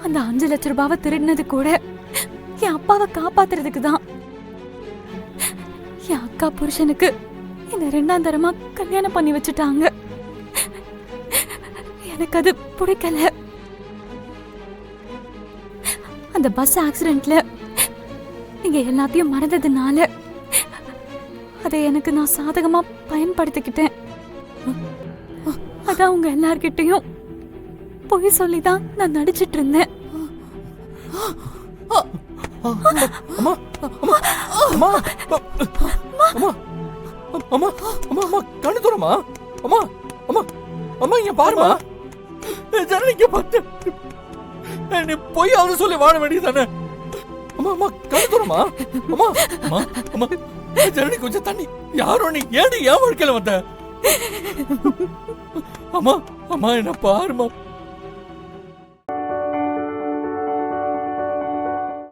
அந்த 5 லட்சம் ரூபாவை திருடினது கூட என் அப்பாவை காப்பாத்துறதுக்கு தான். என் அக்கா புருஷனுக்கு என்ன 2ஆம் தரமா கல்யாணம் பண்ணி வச்சுட்டாங்க. எனக்கு அது பிடிக்கல. அந்த பஸ் ஆக்சிடென்ட்ல நீங்க எல்லாத்தையும் மறந்ததுனால அதை எனக்கு நான் சாதகமா பயன்படுத்திக்கிட்டேன். அதான் உங்க எல்லார்கிட்டையும் பொய் சொல்லிதான் நான் நடிச்சிட்டு இருந்தேன். கண்ணு தூரமா? அம்மா அம்மா அம்மா இங்க பாருமா. ஜனனிக்கு பார்த்து நீ போய் அவரு சொல்லி வாழ வேண்டியதானே. அம்மா அம்மா கண்ணு தூரமா? அம்மா அம்மா அம்மா ஜனனி கொஞ்சம் தண்ணி. யாரோ நீ ஏன் வாழ்க்கையில வந்த? அம்மா அம்மா என்ன பாருமா.